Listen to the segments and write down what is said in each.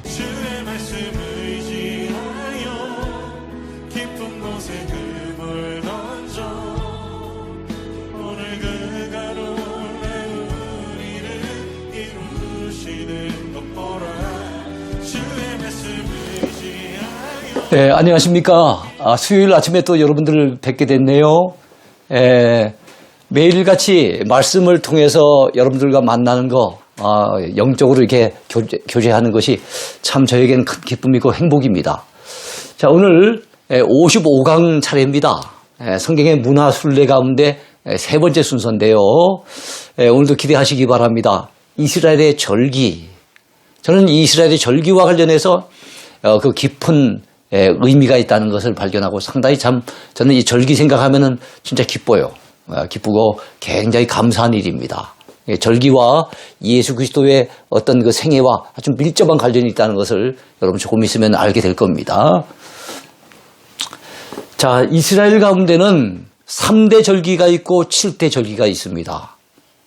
주의 말씀을 의지하여 깊은 곳에 금을 던져 오늘 그 가로에 우리를 이루시는 것 보라. 주의 말씀을 의지하여. 네, 안녕하십니까. 수요일 아침에 또 여러분들을 뵙게 됐네요. 매일같이 말씀을 통해서 여러분들과 만나는 거, 영적으로 이렇게 교제하는 것이 참 저에게는 큰 기쁨이고 행복입니다. 자, 오늘 55강 차례입니다. 성경의 문화 순례 가운데 세 번째 순서인데요. 오늘도 기대하시기 바랍니다. 이스라엘의 절기. 저는 이 이스라엘의 절기와 관련해서 그 깊은 의미가 있다는 것을 발견하고 상당히 참 저는 이 절기 생각하면은 진짜 기뻐요. 기쁘고 굉장히 감사한 일입니다. 절기와 예수 그리스도의 어떤 그 생애와 아주 밀접한 관련이 있다는 것을 여러분 조금 있으면 알게 될 겁니다. 자, 이스라엘 가운데는 3대 절기가 있고 7대 절기가 있습니다.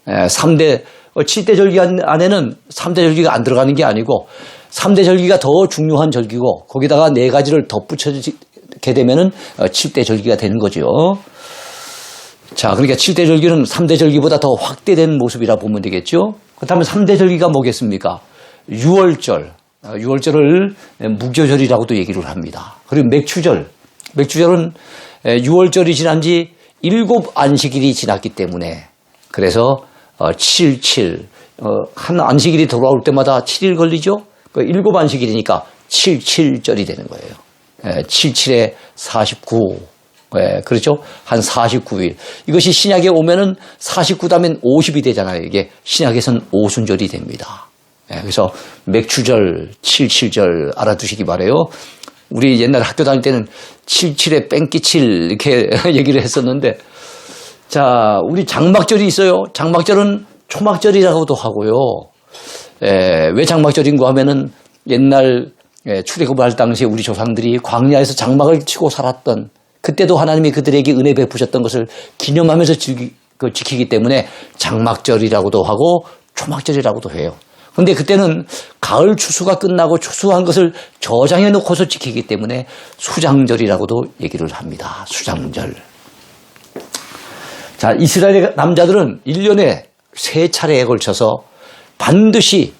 7대 절기 안에는 3대 절기가 안 들어가는 게 아니고 3대 절기가 더 중요한 절기고 거기다가 4가지를 덧붙여게 되면은 7대 절기가 되는 거죠. 자, 그러니까 7대 절기는 3대 절기보다 더 확대된 모습이라 보면 되겠죠. 그렇다면 3대 절기가 뭐겠습니까? 유월절. 유월절을 무교절이라고도 얘기를 합니다. 그리고 맥추절. 맥추절은 유월절이 지난 지 7안식일이 지났기 때문에 그래서 77. 한 안식일이 돌아올 때마다 7일 걸리죠? 7안식일이니까 77절이 되는 거예요. 77에 49. 그렇죠? 한 49일. 이것이 신약에 오면은 49다면 50이 되잖아요. 이게 신약에서는 오순절이 됩니다. 그래서 맥추절, 77절 알아두시기 바라요. 우리 옛날 학교 다닐 때는 77에 뺑기칠 이렇게 얘기를 했었는데, 자, 우리 장막절이 있어요. 장막절은 초막절이라고도 하고요. 왜 장막절인가 하면은 옛날 출애굽을 할 당시에 우리 조상들이 광야에서 장막을 치고 살았던 그때도 하나님이 그들에게 은혜 베푸셨던 것을 기념하면서 지키기 때문에 장막절이라고도 하고 초막절이라고도 해요. 그런데 그때는 가을 추수가 끝나고 추수한 것을 저장해 놓고서 지키기 때문에 수장절이라고도 얘기를 합니다. 수장절. 자, 이스라엘의 남자들은 1년에 3차례에 걸쳐서 반드시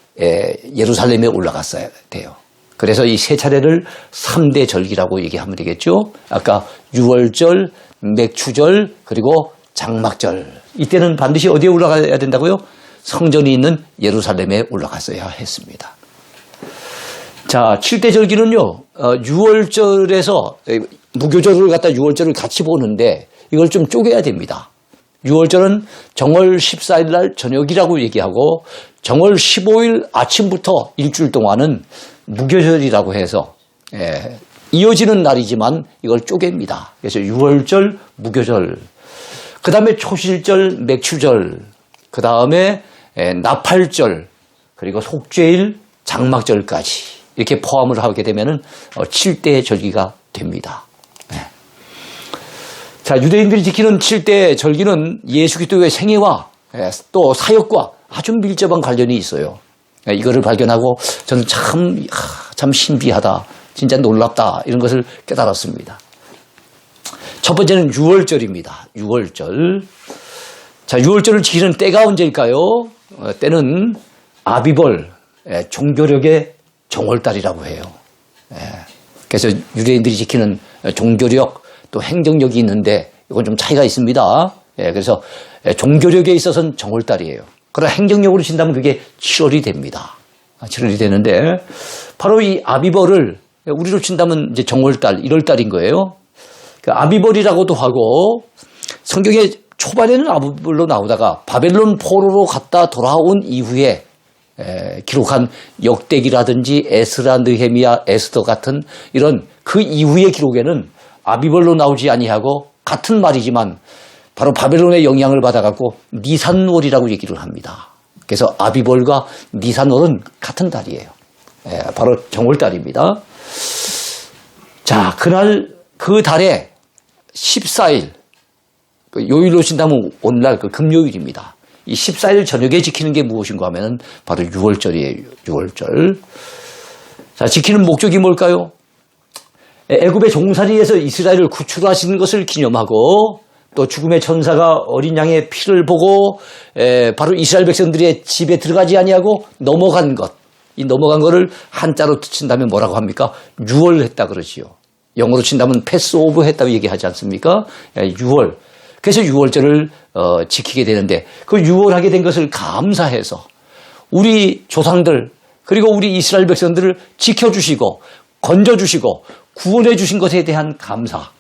예루살렘에 올라갔어야 돼요. 그래서 이 3차례를 3대 절기라고 얘기하면 되겠죠. 아까 유월절, 맥추절, 그리고 장막절. 이때는 반드시 어디에 올라가야 된다고요? 성전이 있는 예루살렘에 올라갔어야 했습니다. 자, 7대 절기는요. 유월절에서 무교절을 갖다 유월절을 같이 보는데 이걸 좀 쪼개야 됩니다. 유월절은 정월 14일 날 저녁이라고 얘기하고 정월 15일 아침부터 일주일 동안은 무교절이라고 해서 이어지는 날이지만 이걸 쪼갭니다. 그래서 유월절, 무교절, 그 다음에 초실절, 맥추절, 그 다음에 나팔절, 그리고 속죄일, 장막절까지 이렇게 포함을 하게 되면은 7대 절기가 됩니다. 자, 유대인들이 지키는 7대 절기는 예수 그리스도의 생애와 또 사역과 아주 밀접한 관련이 있어요. 이거를 발견하고 저는 참 신비하다, 진짜 놀랍다 이런 것을 깨달았습니다. 첫 번째는 유월절입니다. 유월절. 자, 유월절을 지키는 때가 언제일까요? 때는 아비벌, 종교력의 정월달이라고 해요. 그래서 유대인들이 지키는 종교력 또 행정력이 있는데 이건 좀 차이가 있습니다. 그래서 종교력에 있어서는 정월달이에요. 그러나 행정력으로 친다면 그게 7월이 됩니다. 7월이 되는데 바로 이 아비벌을 우리로 친다면 이제 정월달, 1월달인 거예요. 그 아비벌이라고도 하고 성경에 초반에는 아비벌로 나오다가 바벨론 포로로 갔다 돌아온 이후에 기록한 역대기라든지 에스라, 느헤미야, 에스더 같은 이런 그 이후의 기록에는 아비벌로 나오지 아니하고 같은 말이지만 바로 바벨론의 영향을 받아갖고 니산월이라고 얘기를 합니다. 그래서 아비벌과 니산월은 같은 달이에요. 바로 정월달입니다. 자, 그날 그 달에 14일, 요일로 친다면 오늘날 그 금요일입니다. 이 14일 저녁에 지키는 게 무엇인가 하면 바로 유월절이에요. 유월절. 자, 지키는 목적이 뭘까요? 애굽의 종살이에서 이스라엘을 구출하시는 것을 기념하고 또 죽음의 천사가 어린 양의 피를 보고 바로 이스라엘 백성들의 집에 들어가지 아니하고 넘어간 것. 이 넘어간 거를 한자로 친다면 뭐라고 합니까? 유월했다 그러지요. 영어로 친다면 패스오브 했다고 얘기하지 않습니까? 유월. 그래서 유월절을 지키게 되는데 그 유월하게 된 것을 감사해서 우리 조상들 그리고 우리 이스라엘 백성들을 지켜주시고 건져주시고 구원해 주신 것에 대한 감사,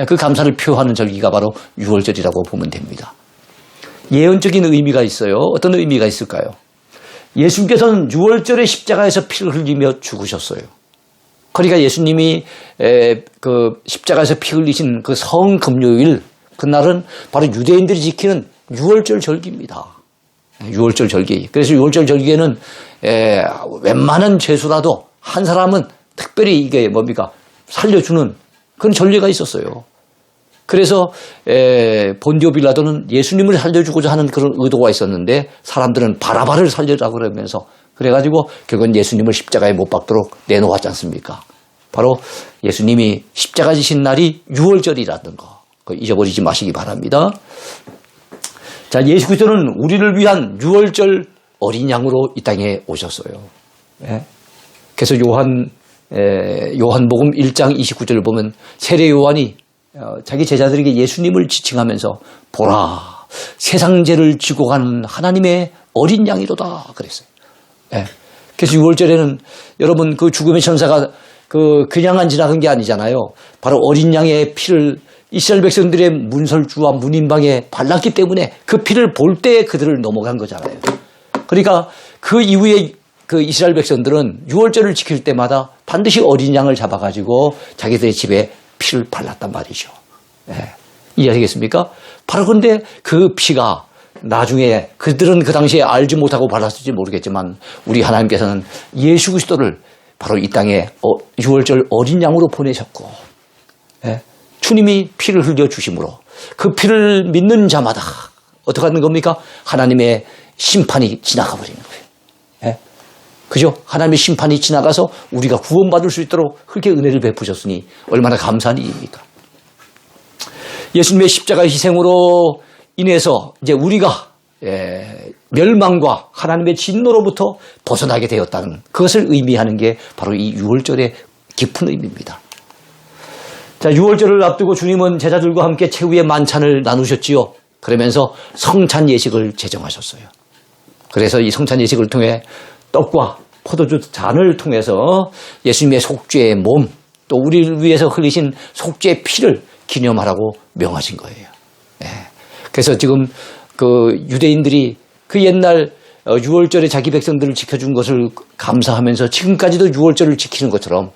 그 감사를 표하는 절기가 바로 유월절이라고 보면 됩니다. 예언적인 의미가 있어요. 어떤 의미가 있을까요? 예수님께서는 유월절에 십자가에서 피를 흘리며 죽으셨어요. 그러니까 예수님이 그 십자가에서 피 흘리신 그 성금요일 그날은 바로 유대인들이 지키는 유월절 절기입니다. 유월절 절기. 그래서 유월절 절기에는 웬만한 죄수라도 한 사람은 특별히 이게 뭡니까? 살려주는 그런 전례가 있었어요. 그래서 본디오 빌라도는 예수님을 살려주고자 하는 그런 의도가 있었는데 사람들은 바라바를 살려라 그러면서 그래가지고 결국은 예수님을 십자가에 못 박도록 내놓았지 않습니까? 바로 예수님이 십자가 지신 날이 유월절이라는 거 잊어버리지 마시기 바랍니다. 자, 예수 그리스도는 우리를 위한 유월절 어린 양으로 이 땅에 오셨어요. 네? 그래서 요한복음 1장 29절을 보면 세례 요한이 자기 제자들에게 예수님을 지칭하면서 보라 세상 죄를 지고 가는 하나님의 어린 양이로다 그랬어요. 네. 그래서 6월절에는 여러분 그 죽음의 천사가 그냥 안 지나간 게 아니잖아요. 바로 어린 양의 피를 이스라엘 백성들의 문설주와 문인방에 발랐기 때문에 그 피를 볼 때 그들을 넘어간 거잖아요. 그러니까 그 이후에 그 이스라엘 백성들은 6월절을 지킬 때마다 반드시 어린 양을 잡아가지고 자기들의 집에 피를 발랐단 말이죠. 네. 이해하시겠습니까? 바로 그런데 그 피가 나중에 그들은 그 당시에 알지 못하고 발랐을지 모르겠지만 우리 하나님께서는 예수 그리스도를 바로 이 땅에 6월절 어린 양으로 보내셨고 네. 주님이 피를 흘려주심으로 그 피를 믿는 자마다 어떻게 하는 겁니까? 하나님의 심판이 지나가 버리는 거예요. 네. 그죠? 하나님의 심판이 지나가서 우리가 구원받을 수 있도록 그렇게 은혜를 베푸셨으니 얼마나 감사한 일입니까? 예수님의 십자가 희생으로 인해서 이제 우리가 멸망과 하나님의 진노로부터 벗어나게 되었다는 그것을 의미하는 게 바로 이 유월절의 깊은 의미입니다. 자, 유월절을 앞두고 주님은 제자들과 함께 최후의 만찬을 나누셨지요. 그러면서 성찬 예식을 제정하셨어요. 그래서 이 성찬 예식을 통해 떡과 포도주 잔을 통해서 예수님의 속죄의 몸, 또 우리를 위해서 흘리신 속죄의 피를 기념하라고 명하신 거예요. 네. 그래서 지금 그 유대인들이 그 옛날 6월절에 자기 백성들을 지켜준 것을 감사하면서 지금까지도 6월절을 지키는 것처럼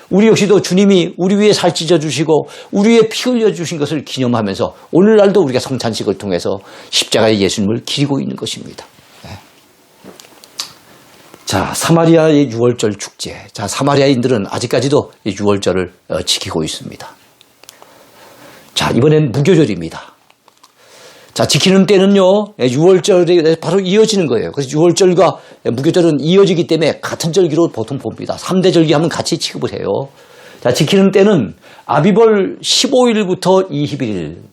우리 역시도 주님이 우리 위해 살 찢어 주시고 우리 위해 피 흘려 주신 것을 기념하면서 오늘날도 우리가 성찬식을 통해서 십자가의 예수님을 기리고 있는 것입니다. 네. 자, 사마리아의 6월절 축제. 자, 사마리아인들은 아직까지도 6월절을 지키고 있습니다. 자, 이번엔 무교절입니다. 자, 지키는 때는요, 6월절에 바로 이어지는 거예요. 그래서 6월절과 무교절은 이어지기 때문에 같은 절기로 보통 봅니다. 3대 절기 하면 같이 취급을 해요. 자, 지키는 때는 아비벌 15일부터 21일,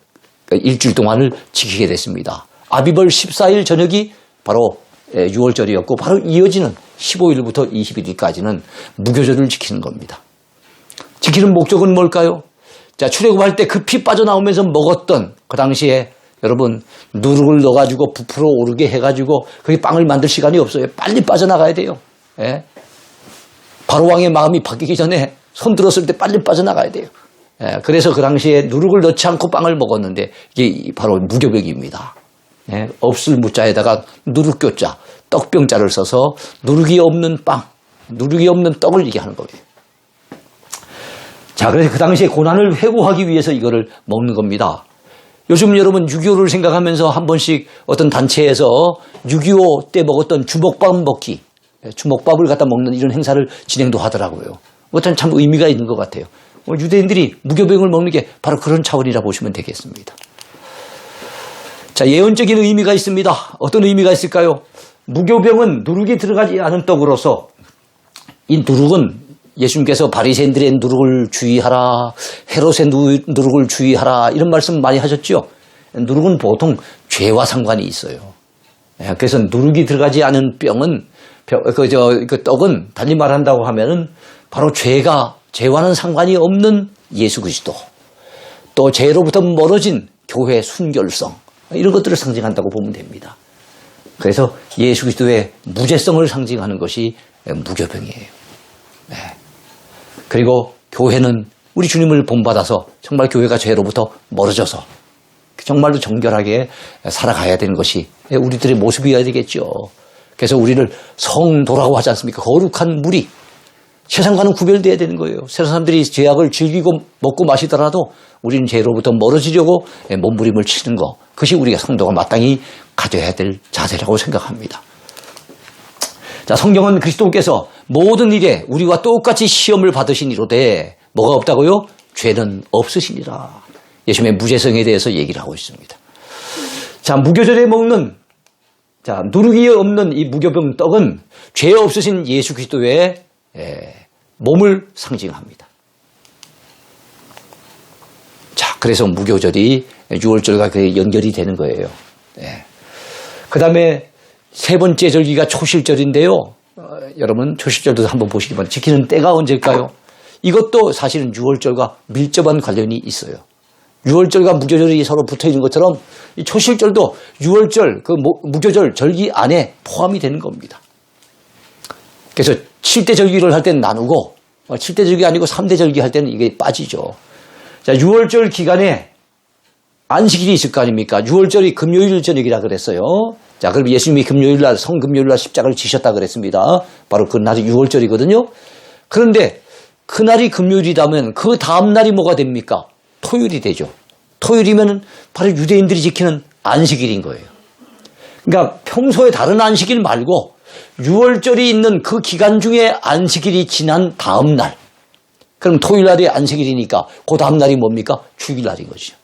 그러니까 일주일 동안을 지키게 됐습니다. 아비벌 14일 저녁이 바로 6월절이었고, 바로 이어지는 15일부터 21일까지는 무교절을 지키는 겁니다. 지키는 목적은 뭘까요? 자, 출애굽할 때 그 피 빠져나오면서 먹었던 그 당시에 여러분 누룩을 넣어가지고 부풀어 오르게 해가지고 거기 빵을 만들 시간이 없어요. 빨리 빠져나가야 돼요. 예? 바로 왕의 마음이 바뀌기 전에 손 들었을 때 빨리 빠져나가야 돼요. 예? 그래서 그 당시에 누룩을 넣지 않고 빵을 먹었는데 이게 바로 무교벽입니다. 예? 없을 무자에다가 누룩교자, 떡병자를 써서 누룩이 없는 빵, 누룩이 없는 떡을 얘기하는 거예요. 자, 그래서 그 당시에 고난을 회고하기 위해서 이거를 먹는 겁니다. 요즘 여러분 6.25를 생각하면서 한 번씩 어떤 단체에서 6.25 때 먹었던 주먹밥 먹기, 주먹밥을 갖다 먹는 이런 행사를 진행도 하더라고요. 어떤 참 의미가 있는 것 같아요. 유대인들이 무교병을 먹는 게 바로 그런 차원이라 보시면 되겠습니다. 자, 예언적인 의미가 있습니다. 어떤 의미가 있을까요? 무교병은 누룩이 들어가지 않은 떡으로서 이 누룩은 예수님께서 바리새인들의 누룩을 주의하라, 헤롯의 누룩을 주의하라 이런 말씀 많이 하셨죠. 누룩은 보통 죄와 상관이 있어요. 그래서 누룩이 들어가지 않은 떡은 달리 말한다고 하면은 바로 죄와는 상관이 없는 예수 그리스도, 또 죄로부터 멀어진 교회의 순결성, 이런 것들을 상징한다고 보면 됩니다. 그래서 예수 그리스도의 무죄성을 상징하는 것이 무교병이에요. 네. 그리고 교회는 우리 주님을 본받아서 정말 교회가 죄로부터 멀어져서 정말로 정결하게 살아가야 되는 것이 우리들의 모습이어야 되겠죠. 그래서 우리를 성도라고 하지 않습니까? 거룩한 무리, 세상과는 구별돼야 되는 거예요. 세상 사람들이 죄악을 즐기고 먹고 마시더라도 우리는 죄로부터 멀어지려고 몸부림을 치는 것, 그것이 우리가 성도가 마땅히 가져야 될 자세라고 생각합니다. 자, 성경은 그리스도께서 모든 일에 우리와 똑같이 시험을 받으시니로되 뭐가 없다고요? 죄는 없으시니라. 예수님의 무죄성에 대해서 얘기를 하고 있습니다. 자, 무교절에 먹는 누룩이 없는 이 무교병 떡은 죄 없으신 예수 그리스도의 몸을 상징합니다. 자, 그래서 무교절이 6월절과 연결이 되는 거예요. 그 다음에 세 번째 절기가 초실절인데요. 여러분 초실절도 한번 보시기 바랍니다. 지키는 때가 언제일까요? 이것도 사실은 6월절과 밀접한 관련이 있어요. 6월절과 무교절이 서로 붙어있는 것처럼 이 초실절도 6월절, 무교절 절기 안에 포함이 되는 겁니다. 그래서 7대 절기를 할 때는 나누고 7대 절기 아니고 3대 절기 할 때는 이게 빠지죠. 자, 6월절 기간에 안식일이 있을 거 아닙니까? 6월절이 금요일 저녁이라 그랬어요. 자, 그럼 예수님이 금요일날, 성금요일날 십자가를 지셨다 그랬습니다. 바로 그 날이 6월절이거든요. 그런데 그날이 금요일이라면 그 다음날이 뭐가 됩니까? 토요일이 되죠. 토요일이면 바로 유대인들이 지키는 안식일인 거예요. 그러니까 평소에 다른 안식일 말고 6월절이 있는 그 기간 중에 안식일이 지난 다음날. 그럼 토요일날이 안식일이니까 그 다음날이 뭡니까? 주일날인 거죠.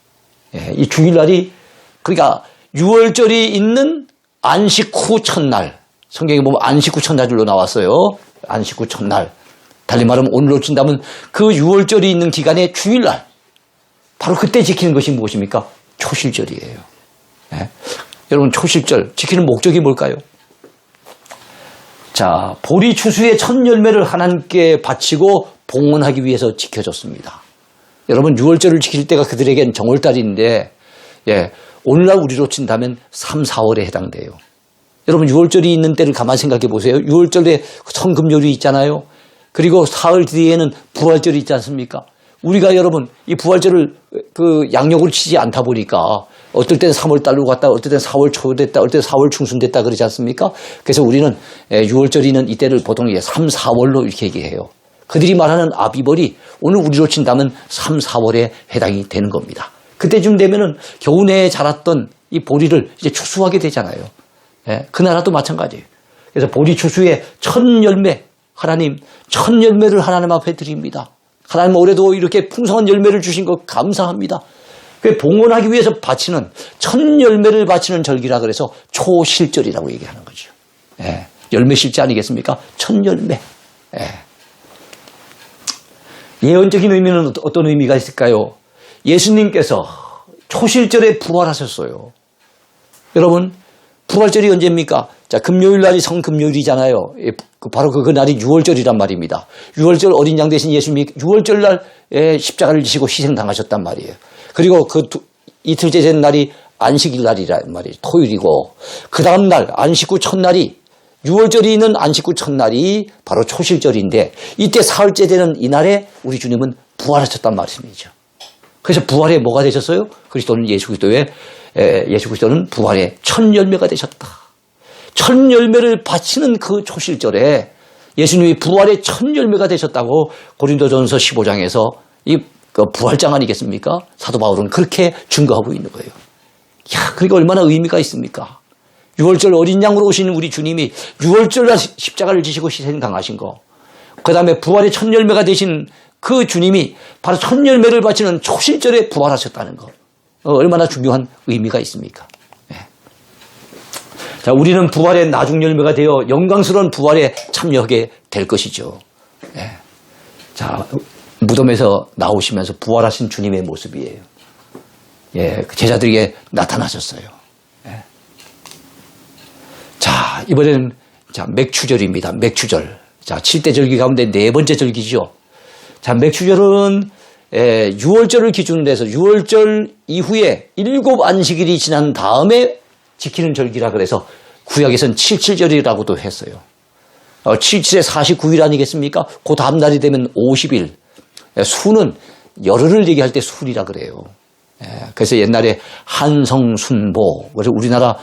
이 주일날이 그러니까 6월절이 있는 안식 후 첫날. 성경에 보면 안식 후 첫날로 나왔어요. 안식 후 첫날. 달리 말하면 오늘로 친다면 그 6월절이 있는 기간의 주일날. 바로 그때 지키는 것이 무엇입니까? 초실절이에요. 여러분 초실절 지키는 목적이 뭘까요? 자, 보리 추수의 첫 열매를 하나님께 바치고 봉헌하기 위해서 지켜졌습니다. 여러분 6월절을 지킬 때가 그들에겐 정월달인데 오늘날 우리로 친다면 3, 4월에 해당돼요. 여러분 6월절이 있는 때를 가만히 생각해 보세요. 6월절에 성금요일이 있잖아요. 그리고 사흘 뒤에는 부활절이 있지 않습니까? 우리가 여러분 이 부활절을 양력으로 치지 않다 보니까 어떨 때는 3월 달로 갔다, 어떨 때는 4월 초 됐다, 어떨 때는 4월 중순 됐다 그러지 않습니까? 그래서 우리는 6월절이는 이때를 보통 3, 4월로 이렇게 얘기해요. 그들이 말하는 아비벌이 오늘 우리로 친다면 3, 4월에 해당이 되는 겁니다. 그때쯤 되면은 겨우 내에 자랐던 이 보리를 이제 추수하게 되잖아요. 그 나라도 마찬가지예요. 그래서 보리 추수의 첫 열매, 하나님 첫 열매를 하나님 앞에 드립니다. 하나님 올해도 이렇게 풍성한 열매를 주신 것 감사합니다. 그 봉헌하기 위해서 바치는 첫 열매를 바치는 절기라 그래서 초실절이라고 얘기하는 거죠. 열매 실제 아니겠습니까? 첫 열매. 예언적인 의미는 어떤 의미가 있을까요? 예수님께서 초실절에 부활하셨어요. 여러분 부활절이 언제입니까? 자, 금요일 날이 성금요일이잖아요. 바로 그 날이 6월절이란 말입니다. 6월절 어린 양 대신 예수님이 6월절 날 십자가를 지시고 희생당하셨단 말이에요. 그리고 이틀째 된 날이 안식일 날이란 말이에요. 토요일이고 그 다음 날 안식 후 첫날이 6월절이 있는 안식 후 첫날이 바로 초실절인데 이때 사흘째 되는 이날에 우리 주님은 부활하셨단 말씀이죠. 그래서 부활에 뭐가 되셨어요? 예수 그리스도는 부활의 첫 열매가 되셨다. 첫 열매를 바치는 그 초실절에 예수님이 부활의 첫 열매가 되셨다고 고린도전서 15장에서 이 부활장 아니겠습니까? 사도 바울은 그렇게 증거하고 있는 거예요. 그러니까 얼마나 의미가 있습니까? 6월절 어린 양으로 오신 우리 주님이 6월절 날 십자가를 지시고 희생당하신 거. 그 다음에 부활의 첫 열매가 되신 그 주님이 바로 첫 열매를 바치는 초실절에 부활하셨다는 거. 얼마나 중요한 의미가 있습니까? 자, 우리는 부활의 나중 열매가 되어 영광스러운 부활에 참여하게 될 것이죠. 예. 자, 무덤에서 나오시면서 부활하신 주님의 모습이에요. 예, 제자들에게 나타나셨어요. 예. 자, 이번에는 자, 맥추절입니다. 맥추절. 자, 7대 절기 가운데 네 번째 절기죠. 자, 맥추절은 6월절을 기준으로 해서 6월절 이후에 7 안식일이 지난 다음에 지키는 절기라 그래서 구약에서는 77절이라고도 했어요. 77에 49일 아니겠습니까? 그 다음 날이 되면 50일. 수는 열흘을 얘기할 때 술이라 그래요. 그래서 옛날에 한성순보, 그래서 우리나라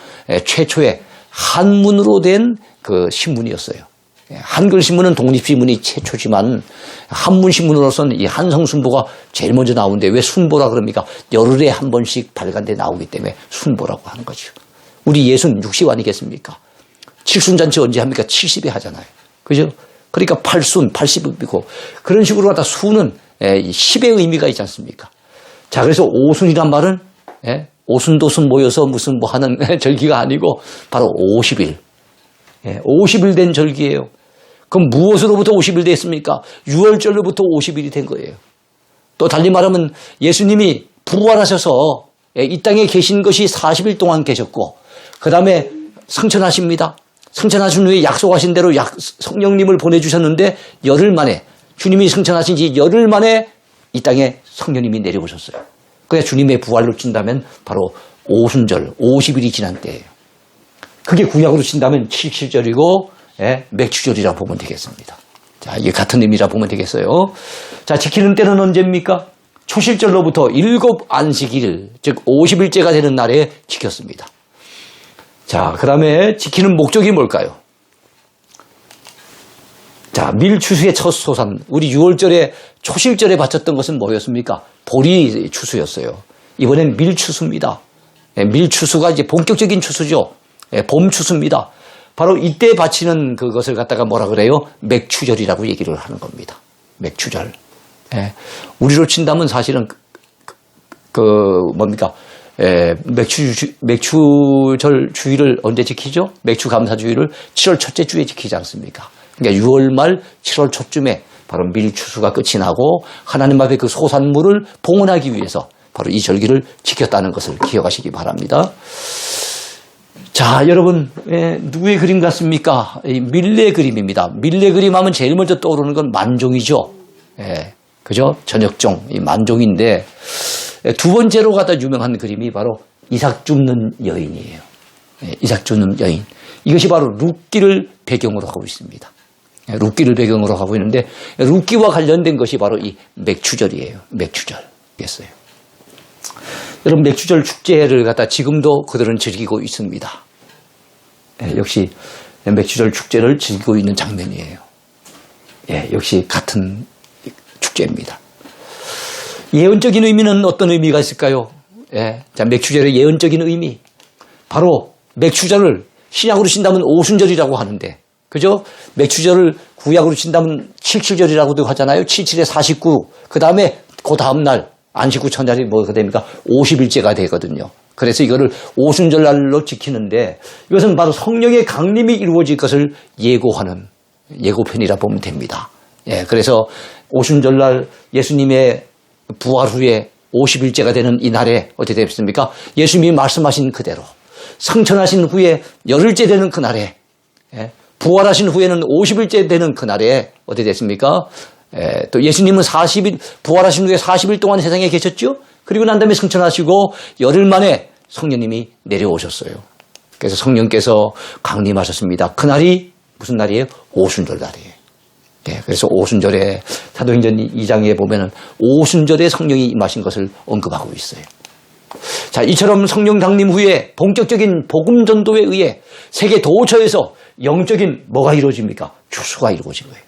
최초의 한문으로 된 그 신문이었어요. 한글 신문은 독립신문이 최초지만 한문 신문으로서는 이 한성순보가 제일 먼저 나오는데 왜 순보라 그럽니까? 열흘에 한 번씩 발간돼 나오기 때문에 순보라고 하는 거죠. 우리 예순 60 아니겠습니까? 칠순잔치 언제 합니까? 70에 하잖아요. 그죠? 그러니까 8순, 80이고 그런 식으로 하다 수는 10의 의미가 있지 않습니까? 자, 그래서 오순이란 말은 오순도순 모여서 무슨 뭐 하는 절기가 아니고 바로 50일. 50일 된 절기예요. 그럼 무엇으로부터 50일 됐습니까? 6월절로부터 50일이 된 거예요. 또 달리 말하면 예수님이 부활하셔서 이 땅에 계신 것이 40일 동안 계셨고 그 다음에 승천하십니다. 승천하신 후에 약속하신 대로 성령님을 보내주셨는데 열흘 만에 주님이 승천하신 지 열흘 만에 이 땅에 성령님이 내려오셨어요. 그래서 주님의 부활로 친다면 바로 오순절 50일이 지난 때예요. 그게 구약으로 친다면 77절이고 맥추절이라고 보면 되겠습니다. 자, 이게 같은 의미라 보면 되겠어요. 자, 지키는 때는 언제입니까? 초실절로부터 7 안식일, 즉 50일째가 되는 날에 지켰습니다. 자, 그 다음에 지키는 목적이 뭘까요? 자, 밀추수의 첫 소산. 우리 6월절에 초실절에 바쳤던 것은 뭐였습니까? 보리 추수였어요. 이번엔 밀추수입니다. 밀추수가 이제 본격적인 추수죠. 봄 추수입니다. 바로 이때 바치는 그것을 갖다가 뭐라 그래요? 맥추절이라고 얘기를 하는 겁니다. 맥추절. 우리로 친다면 사실은 뭡니까? 맥추절 주일을 언제 지키죠? 맥추 감사주일을 7월 첫째 주에 지키지 않습니까? 그러니까 6월 말 7월 초쯤에 바로 밀추수가 끝이 나고 하나님 앞에 그 소산물을 봉헌하기 위해서 바로 이 절기를 지켰다는 것을 기억하시기 바랍니다. 자, 여러분, 누구의 그림 같습니까? 밀레 그림입니다. 밀레 그림 하면 제일 먼저 떠오르는 건 만종이죠. 그죠? 전역종, 이 만종인데, 두 번째로 갖다 유명한 그림이 바로 이삭 줍는 여인이에요. 이삭 줍는 여인. 이것이 바로 룻기를 배경으로 하고 있습니다. 룻기를 배경으로 하고 있는데, 룻기와 관련된 것이 바로 이 맥추절이에요. 맥추절이겠어요. 여러분, 맥추절 축제를 갖다 지금도 그들은 즐기고 있습니다. 역시 맥추절 축제를 즐기고 있는 장면이에요. 역시 같은 축제입니다. 예언적인 의미는 어떤 의미가 있을까요? 자, 맥추절의 예언적인 의미. 바로 맥추절을 신약으로 친다면 오순절이라고 하는데, 그죠? 맥추절을 구약으로 친다면 77절이라고도 하잖아요. 77에 49. 그 다음에 그 다음날 안식 후 첫날이 뭐가 됩니까? 50일째가 되거든요. 그래서 이거를 오순절날로 지키는데 이것은 바로 성령의 강림이 이루어질 것을 예고하는 예고편이라 보면 됩니다. 그래서 오순절날 예수님의 부활 후에 50일째가 되는 이 날에 어떻게 됐습니까? 예수님이 말씀하신 그대로 승천하신 후에 열흘째 되는 그 날에 부활하신 후에는 50일째 되는 그 날에 어떻게 됐습니까? 또 예수님은 40일, 부활하신 후에 40일 동안 세상에 계셨죠? 그리고 난 다음에 승천하시고 열흘 만에 성령님이 내려오셨어요. 그래서 성령께서 강림하셨습니다. 그날이 무슨 날이에요? 오순절 날이에요. 그래서 오순절에 사도행전 2장에 보면은 오순절에 성령이 임하신 것을 언급하고 있어요. 자, 이처럼 성령 강림 후에 본격적인 복음 전도에 의해 세계 도처에서 영적인 뭐가 이루어집니까? 추수가 이루어진 거예요.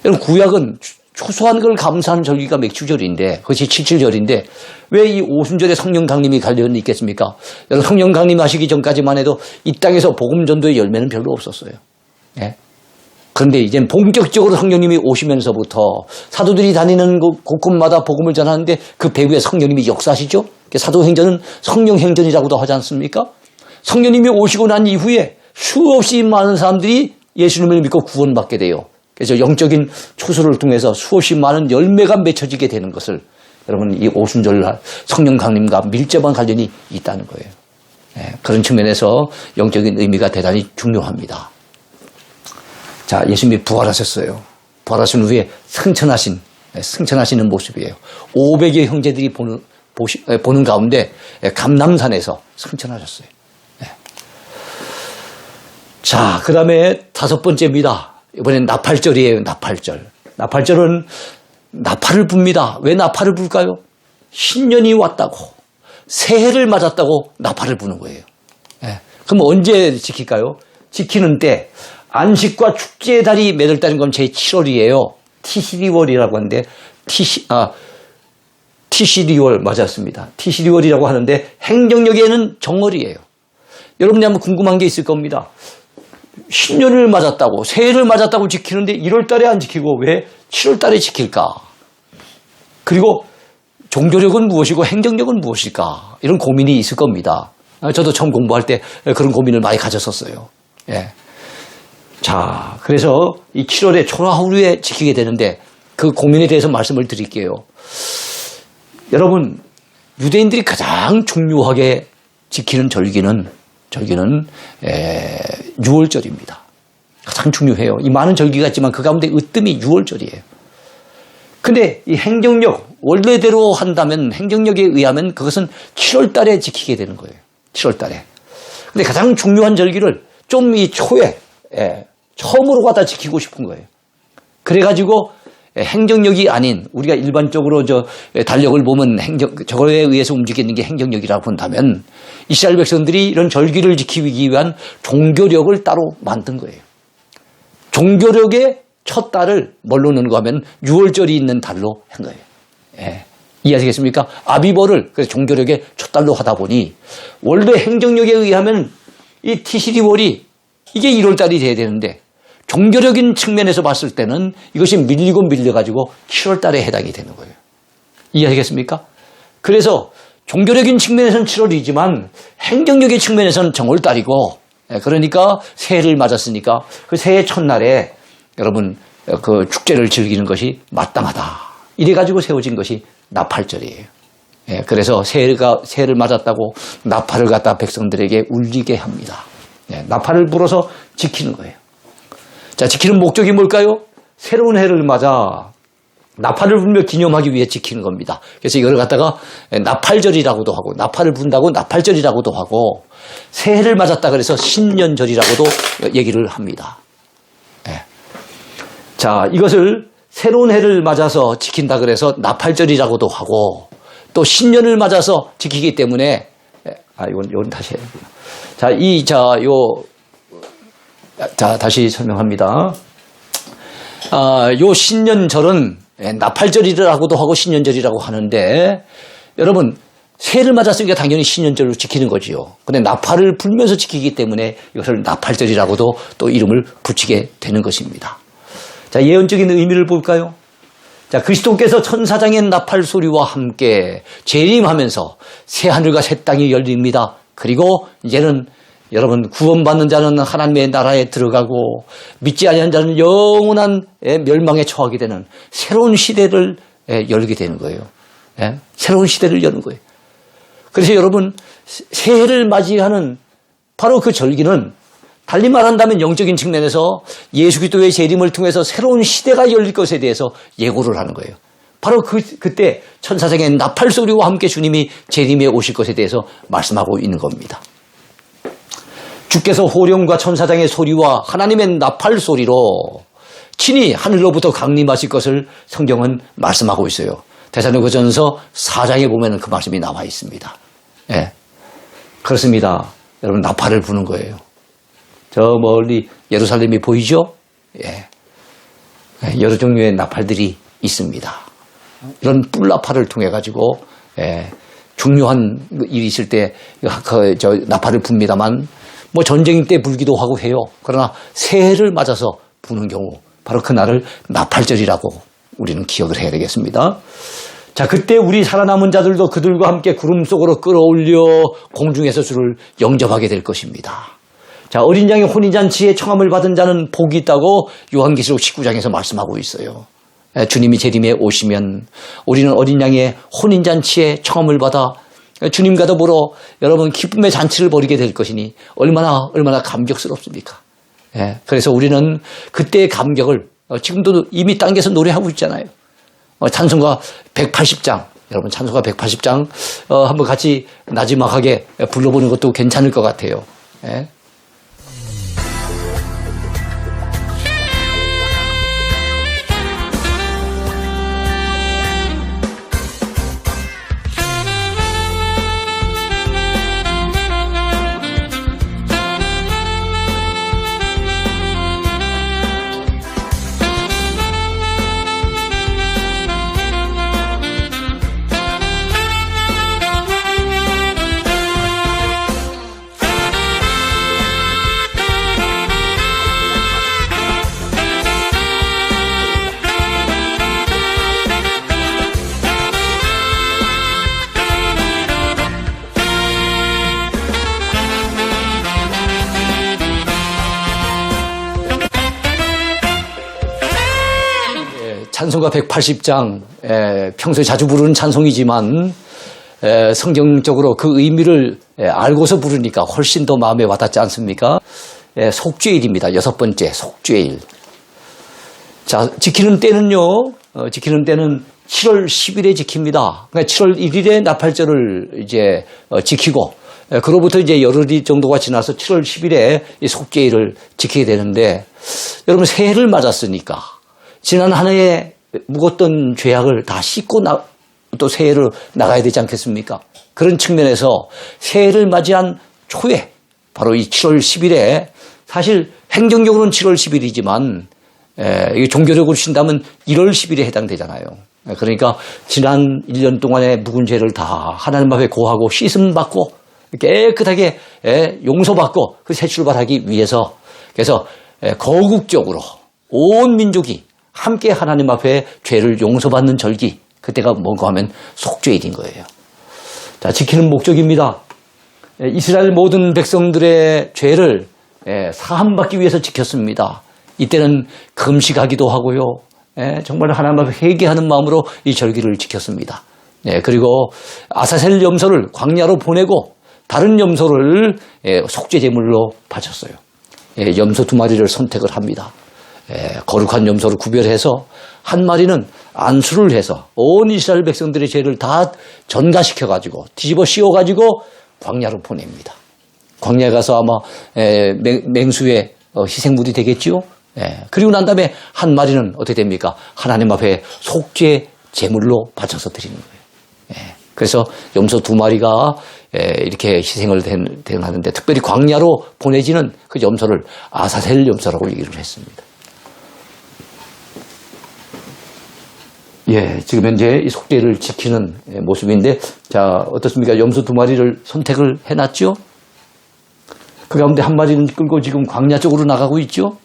여러분, 구약은 추수한 걸 감사하는 절기가 맥추절인데, 그것이 77절인데, 왜 이 오순절에 성령 강림이 관련이 있겠습니까? 여러분, 성령 강림하시기 전까지만 해도 이 땅에서 복음 전도의 열매는 별로 없었어요. 그런데 이제 본격적으로 성령님이 오시면서부터 사도들이 다니는 곳곳마다 복음을 전하는데 그 배후에 성령님이 역사하시죠? 사도행전은 성령행전이라고도 하지 않습니까? 성령님이 오시고 난 이후에 수없이 많은 사람들이 예수님을 믿고 구원받게 돼요. 그래서 영적인 추수를 통해서 수없이 많은 열매가 맺혀지게 되는 것을 여러분 이 오순절날 성령 강림과 밀접한 관련이 있다는 거예요. 그런 측면에서 영적인 의미가 대단히 중요합니다. 자, 예수님이 부활하셨어요. 부활하신 후에 승천하시는 모습이에요. 500의 형제들이 보는 가운데 감람산에서 승천하셨어요. 자, 그 다음에 5번째입니다. 이번엔 나팔절이에요. 나팔절. 나팔절은 나팔을 붑니다. 왜 나팔을 불까요? 신년이 왔다고, 새해를 맞았다고 나팔을 부는 거예요. 그럼 언제 지킬까요? 지키는 때 안식과 축제의 달이 맺었다는 건 제7월이에요. 티시리월이라고 하는데 티시리월 맞았습니다. 티시리월이라고 하는데 행정력에는 정월이에요. 여러분이 한번 궁금한 게 있을 겁니다. 신년을 맞았다고, 새해를 맞았다고 지키는데 1월 달에 안 지키고 왜 7월 달에 지킬까? 그리고 종교력은 무엇이고 행정력은 무엇일까? 이런 고민이 있을 겁니다. 저도 처음 공부할 때 그런 고민을 많이 가졌었어요. 자, 그래서 이 7월에 초하루에 지키게 되는데 그 고민에 대해서 말씀을 드릴게요. 여러분, 유대인들이 가장 중요하게 지키는 절기는 6월절입니다. 가장 중요해요. 이 많은 절기가 있지만 그 가운데 으뜸이 6월절이에요. 근데 이 행정력, 원래대로 한다면 행정력에 의하면 그것은 7월 달에 지키게 되는 거예요. 7월 달에. 근데 가장 중요한 절기를 좀 이 초에, 처음으로 갖다 지키고 싶은 거예요. 그래가지고 행정력이 아닌 우리가 일반적으로 달력을 보면 저거에 의해서 움직이는 게 행정력이라고 본다면 이스라엘 백성들이 이런 절기를 지키기 위한 종교력을 따로 만든 거예요. 종교력의 첫 달을 뭘로 넣는가 하면 6월절이 있는 달로 한 거예요. 이해하시겠습니까? 아비벌을 그래서 종교력의 첫 달로 하다 보니 원래 행정력에 의하면 이 티시리월이 이게 1월 달이 돼야 되는데 종교적인 측면에서 봤을 때는 이것이 밀려가지고 7월 달에 해당이 되는 거예요. 이해하시겠습니까? 그래서 종교적인 측면에서는 7월이지만 행정력의 측면에서는 정월 달이고, 그러니까 새해를 맞았으니까 그 새해 첫날에 여러분 그 축제를 즐기는 것이 마땅하다. 이래가지고 세워진 것이 나팔절이에요. 그래서 새해를 맞았다고 나팔을 갖다 백성들에게 울리게 합니다. 나팔을 불어서 지키는 거예요. 자, 지키는 목적이 뭘까요? 새로운 해를 맞아 나팔을 불며 기념하기 위해 지키는 겁니다. 그래서 이걸 갖다가 나팔절이라고도 하고, 나팔을 분다고 나팔절이라고도 하고, 새해를 맞았다 그래서 신년절이라고도 얘기를 합니다. 자, 이것을 새로운 해를 맞아서 지킨다 그래서 나팔절이라고도 하고, 또 신년을 맞아서 지키기 때문에, 이건 다시 해요. 자, 다시 설명합니다. 요 신년절은 나팔절이라고도 하고 신년절이라고 하는데, 여러분, 새해를 맞았으니까 당연히 신년절로 지키는 거지요. 근데 나팔을 불면서 지키기 때문에 이것을 나팔절이라고도 또 이름을 붙이게 되는 것입니다. 자, 예언적인 의미를 볼까요? 자, 그리스도께서 천사장의 나팔 소리와 함께 재림하면서 새 하늘과 새 땅이 열립니다. 그리고 이제는 여러분 구원받는 자는 하나님의 나라에 들어가고 믿지 아니한 자는 영원한 멸망에 처하게 되는 새로운 시대를 열게 되는 거예요. 새로운 시대를 여는 거예요. 그래서 여러분 새해를 맞이하는 바로 그 절기는 달리 말한다면 영적인 측면에서 예수 그리스도의 재림을 통해서 새로운 시대가 열릴 것에 대해서 예고를 하는 거예요. 바로 그때 천사장의 나팔 소리와 함께 주님이 재림에 오실 것에 대해서 말씀하고 있는 겁니다. 주께서 호령과 천사장의 소리와 하나님의 나팔 소리로 친히 하늘로부터 강림하실 것을 성경은 말씀하고 있어요. 데살로니가전서 4장에 보면 그 말씀이 나와 있습니다. 그렇습니다. 여러분 나팔을 부는 거예요. 저 멀리 예루살렘이 보이죠? 여러 종류의 나팔들이 있습니다. 이런 뿔나팔을 통해 가지고 중요한 일이 있을 때 나팔을 붑니다만 뭐 전쟁 때 불기도 하고 해요. 그러나 새해를 맞아서 부는 경우 바로 그날을 나팔절이라고 우리는 기억을 해야 되겠습니다. 자, 그때 우리 살아남은 자들도 그들과 함께 구름 속으로 끌어올려 공중에서 주를 영접하게 될 것입니다. 자, 어린 양의 혼인잔치에 청함을 받은 자는 복이 있다고 요한계시록 19장에서 말씀하고 있어요. 주님이 재림에 오시면 우리는 어린 양의 혼인잔치에 청함을 받아 주님과 더불어 여러분 기쁨의 잔치를 벌이게 될 것이니 얼마나 감격스럽습니까? 그래서 우리는 그때의 감격을 지금도 이미 당겨서 노래하고 있잖아요. 찬송가 180장, 여러분 찬송가 180장 한번 같이 나지막하게 불러보는 것도 괜찮을 것 같아요. 찬송가 180장, 평소에 자주 부르는 찬송이지만 성경적으로 그 의미를 알고서 부르니까 훨씬 더 마음에 와닿지 않습니까? 속죄일입니다. 6번째 속죄일. 자, 지키는 때는요. 지키는 때는 7월 10일에 지킵니다. 그러니까 7월 1일에 나팔절을 이제 지키고 그로부터 이제 열흘이 정도가 지나서 7월 10일에 이 속죄일을 지키게 되는데 여러분 새해를 맞았으니까 지난 한 해에 묵었던 죄악을 다 씻고 또 새해를 나가야 되지 않겠습니까? 그런 측면에서 새해를 맞이한 초에 바로 이 7월 10일에 사실 행정적으로는 7월 10일이지만 이게 종교적으로 신다면 1월 10일에 해당되잖아요. 그러니까 지난 1년 동안의 묵은 죄를 다 하나님 앞에 고하고 씻음 받고 깨끗하게 용서받고 그 새 출발하기 위해서 그래서 거국적으로 온 민족이 함께 하나님 앞에 죄를 용서받는 절기, 그때가 뭔가 하면 속죄일인 거예요. 자, 지키는 목적입니다. 이스라엘 모든 백성들의 죄를 사함받기 위해서 지켰습니다. 이때는 금식하기도 하고요. 정말 하나님 앞에 회개하는 마음으로 이 절기를 지켰습니다. 그리고 아사셀 염소를 광야로 보내고 다른 염소를 속죄 제물로 바쳤어요. 염소 2마리를 선택을 합니다. 거룩한 염소를 구별해서 한 마리는 안수를 해서 온 이스라엘 백성들의 죄를 다 전가시켜가지고 뒤집어 씌워가지고 광야로 보냅니다. 광야에 가서 아마 맹수의 희생물이 되겠죠. 그리고 난 다음에 한 마리는 어떻게 됩니까? 하나님 앞에 속죄 제물로 바쳐서 드리는 거예요. 그래서 염소 2마리가 이렇게 희생을 하는데 특별히 광야로 보내지는 그 염소를 아사셀 염소라고 얘기를 했습니다. 지금 현재 이 속죄를 지키는 모습인데, 자, 어떻습니까? 염소 2마리를 선택을 해놨죠? 그 가운데 한 마리는 끌고 지금 광야 쪽으로 나가고 있죠?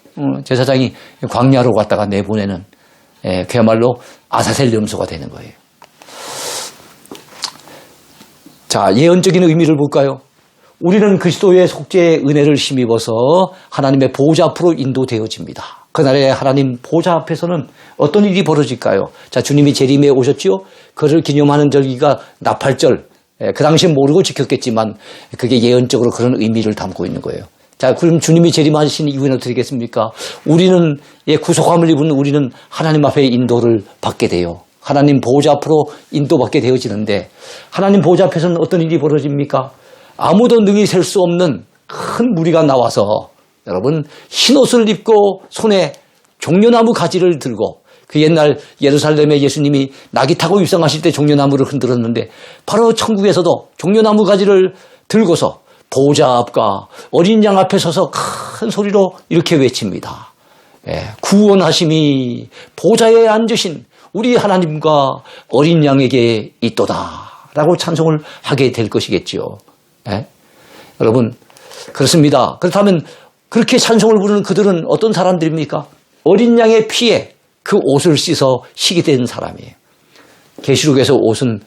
제사장이 광야로 갔다가 내보내는, 그야말로 아사셀 염소가 되는 거예요. 자, 예언적인 의미를 볼까요? 우리는 그리스도의 속죄의 은혜를 힘입어서 하나님의 보호자 앞으로 인도되어집니다. 그날에 하나님 보호자 앞에서는 어떤 일이 벌어질까요? 자, 주님이 재림에 오셨지요? 그를 기념하는 절기가 나팔절. 그 당시엔 모르고 지켰겠지만 그게 예언적으로 그런 의미를 담고 있는 거예요. 자, 그럼 주님이 재림하신 이후에는 어떻게 되겠습니까? 우리는 구속함을 입은 우리는 하나님 앞에 인도를 받게 돼요. 하나님 보호자 앞으로 인도받게 되어지는데 하나님 보호자 앞에서는 어떤 일이 벌어집니까? 아무도 능히 셀 수 없는 큰 무리가 나와서 여러분 흰옷을 입고 손에 종려나무 가지를 들고 그 옛날 예루살렘에 예수님이 낙이 타고 입성하실 때 종려나무를 흔들었는데 바로 천국에서도 종려나무 가지를 들고서 보호자 앞과 어린 양 앞에 서서 큰 소리로 이렇게 외칩니다. 구원하심이 보호자에 앉으신 우리 하나님과 어린 양에게 있도다 라고 찬송을 하게 될 것이겠죠. 여러분 그렇습니다. 그렇다면 그렇게 찬송을 부르는 그들은 어떤 사람들입니까? 어린 양의 피에 그 옷을 씻어 희게 된 사람이에요. 계시록에서 옷은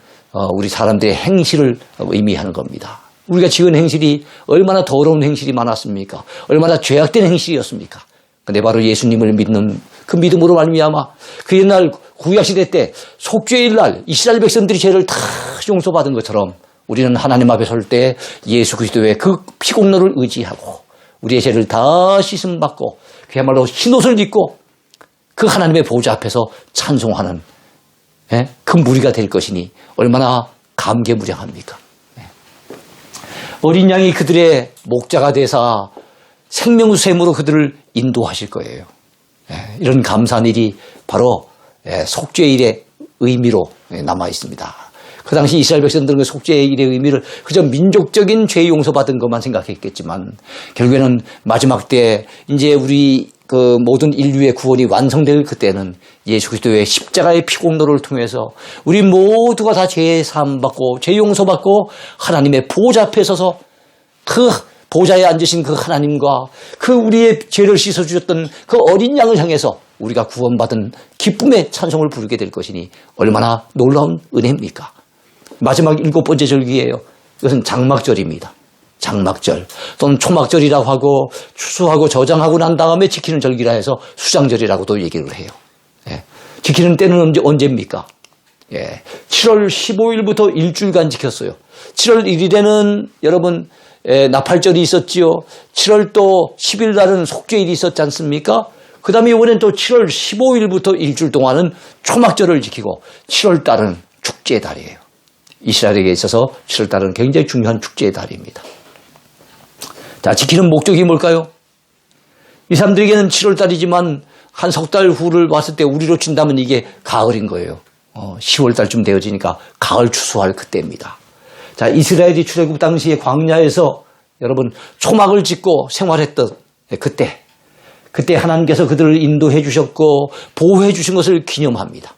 우리 사람들의 행실을 의미하는 겁니다. 우리가 지은 행실이 얼마나 더러운 행실이 많았습니까? 얼마나 죄악된 행실이었습니까? 근데 바로 예수님을 믿는 그 믿음으로 말미암아 그 옛날 구약시대 때 속죄일 날 이스라엘 백성들이 죄를 다 용서받은 것처럼 우리는 하나님 앞에 설 때 예수 그리스도의 그 피공로를 의지하고 우리의 죄를 다 씻음받고 그야말로 흰옷을 입고 그 하나님의 보좌 앞에서 찬송하는 그 무리가 될 것이니 얼마나 감개무량합니까? 어린 양이 그들의 목자가 되사 생명샘으로 그들을 인도하실 거예요. 이런 감사한 일이 바로 속죄일의 의미로 남아 있습니다. 그 당시 이스라엘 백성들은 그 속죄일의 의미를 그저 민족적인 죄 용서받은 것만 생각했겠지만 결국에는 마지막 때 이제 우리 그 모든 인류의 구원이 완성될 그때는 예수 그리스도의 십자가의 피공로를 통해서 우리 모두가 다 죄 사함 받고 죄 용서받고 하나님의 보좌 앞에 서서 그 보좌에 앉으신 그 하나님과 그 우리의 죄를 씻어주셨던 그 어린 양을 향해서 우리가 구원받은 기쁨의 찬송을 부르게 될 것이니 얼마나 놀라운 은혜입니까? 마지막 7번째 절기예요. 이것은 장막절입니다. 장막절 또는 초막절이라고 하고 추수하고 저장하고 난 다음에 지키는 절기라 해서 수장절이라고도 얘기를 해요. 지키는 때는 언제입니까? 7월 15일부터 일주일간 지켰어요. 7월 1일에는 여러분 나팔절이 있었지요. 7월 또 10일 날은 속죄일이 있었지 않습니까? 그 다음에 이번엔 또 7월 15일부터 일주일 동안은 초막절을 지키고 7월 달은 축제의 달이에요. 이스라엘에게 있어서 7월 달은 굉장히 중요한 축제의 달입니다. 자, 지키는 목적이 뭘까요? 이 사람들에게는 7월 달이지만 한 석 달 후를 봤을 때 우리로 친다면 이게 가을인 거예요. 10월 달쯤 되어지니까 가을 추수할 그때입니다. 자, 이스라엘이 출애굽 당시에 광야에서 여러분 초막을 짓고 생활했던 그때 하나님께서 그들을 인도해 주셨고 보호해 주신 것을 기념합니다.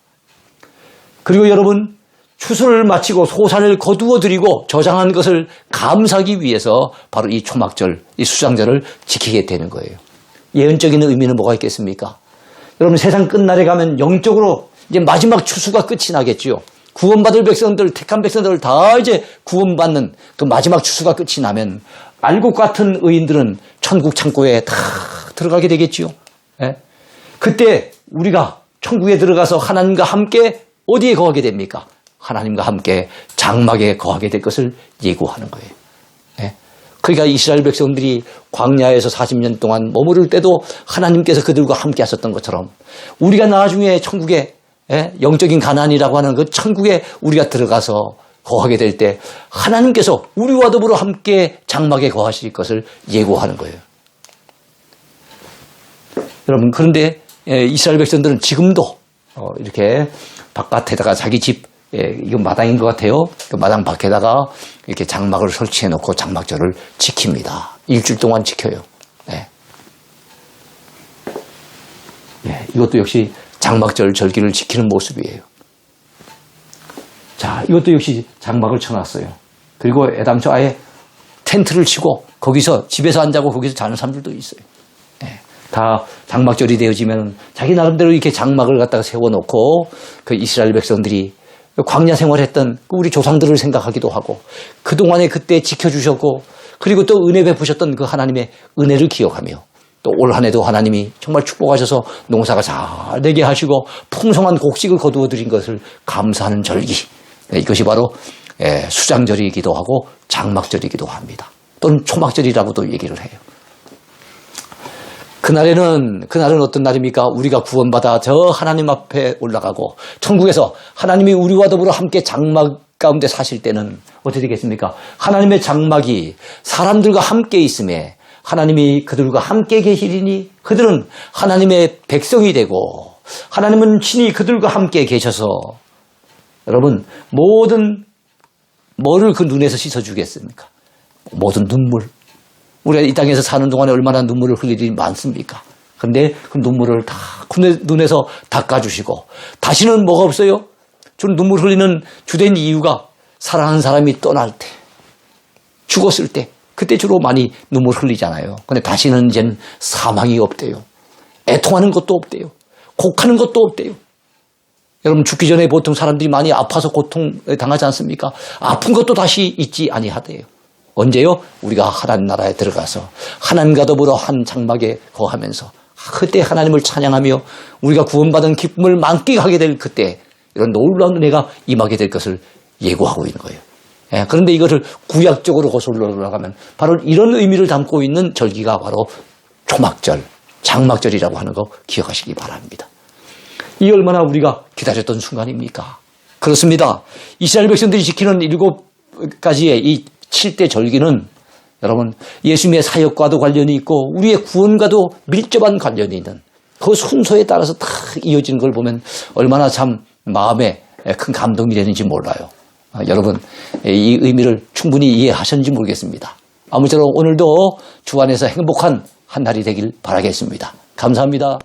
그리고 여러분 추수를 마치고 소산을 거두어 드리고 저장한 것을 감사하기 위해서 바로 이 초막절, 이 수장절을 지키게 되는 거예요. 예언적인 의미는 뭐가 있겠습니까? 여러분 세상 끝날에 가면 영적으로 이제 마지막 추수가 끝이 나겠지요. 구원받을 백성들, 택한 백성들 다 이제 구원받는 그 마지막 추수가 끝이 나면 알곡 같은 의인들은 천국 창고에 다 들어가게 되겠지요. 그때 우리가 천국에 들어가서 하나님과 함께 어디에 거하게 됩니까? 하나님과 함께 장막에 거하게 될 것을 예고하는 거예요. 그러니까 이스라엘 백성들이 광야에서 40년 동안 머무를 때도 하나님께서 그들과 함께 하셨던 것처럼 우리가 나중에 천국에 영적인 가나안이라고 하는 그 천국에 우리가 들어가서 거하게 될 때 하나님께서 우리와 더불어 함께 장막에 거하실 것을 예고하는 거예요. 여러분 그런데 이스라엘 백성들은 지금도 이렇게 바깥에다가 자기 집 이건 마당인 것 같아요. 그 마당 밖에다가 이렇게 장막을 설치해 놓고 장막절을 지킵니다. 일주일 동안 지켜요. 이것도 역시 장막절 절기를 지키는 모습이에요. 자, 이것도 역시 장막을 쳐놨어요. 그리고 애당초 아예 텐트를 치고 거기서 집에서 안 자고 거기서 자는 사람들도 있어요. 다 장막절이 되어지면 자기 나름대로 이렇게 장막을 갖다가 세워놓고 그 이스라엘 백성들이 광야 생활했던 우리 조상들을 생각하기도 하고 그동안에 그때 지켜주셨고 그리고 또 은혜 베푸셨던 그 하나님의 은혜를 기억하며 또 올 한 해도 하나님이 정말 축복하셔서 농사가 잘 되게 하시고 풍성한 곡식을 거두어 드린 것을 감사하는 절기. 이것이 바로 수장절이기도 하고 장막절이기도 합니다. 또는 초막절이라고도 얘기를 해요. 그날은 어떤 날입니까? 우리가 구원받아 저 하나님 앞에 올라가고 천국에서 하나님이 우리와 더불어 함께 장막 가운데 사실 때는 어떻게 되겠습니까? 하나님의 장막이 사람들과 함께 있음에 하나님이 그들과 함께 계시리니 그들은 하나님의 백성이 되고 하나님은 친히 그들과 함께 계셔서 여러분 뭐를 그 눈에서 씻어주겠습니까? 모든 눈물. 우리가 이 땅에서 사는 동안에 얼마나 눈물을 흘릴 일이 많습니까? 그런데 그 눈물을 다 눈에서 닦아주시고 다시는 뭐가 없어요? 저는 눈물 흘리는 주된 이유가 사랑하는 사람이 떠날 때, 죽었을 때 그때 주로 많이 눈물 흘리잖아요. 그런데 다시는 이젠 사망이 없대요. 애통하는 것도 없대요. 곡하는 것도 없대요. 여러분 죽기 전에 보통 사람들이 많이 아파서 고통 당하지 않습니까? 아픈 것도 다시 잊지 아니하대요. 언제요? 우리가 하나님 나라에 들어가서 하나님과 더불어 한 장막에 거하면서 그때 하나님을 찬양하며 우리가 구원받은 기쁨을 만끽하게 될 그때 이런 놀라운 은혜가 임하게 될 것을 예고하고 있는 거예요. 예, 그런데 이것을 구약적으로 거슬러 올라가면 바로 이런 의미를 담고 있는 절기가 바로 초막절, 장막절이라고 하는 거 기억하시기 바랍니다. 이 얼마나 우리가 기다렸던 순간입니까? 그렇습니다. 이스라엘 백성들이 지키는 7가지의 이 7대 절기는 여러분 예수님의 사역과도 관련이 있고 우리의 구원과도 밀접한 관련이 있는 그 순서에 따라서 다 이어지는 걸 보면 얼마나 참 마음에 큰 감동이 되는지 몰라요. 여러분 이 의미를 충분히 이해하셨는지 모르겠습니다. 아무쪼록 오늘도 주 안에서 행복한 한 날이 되길 바라겠습니다. 감사합니다.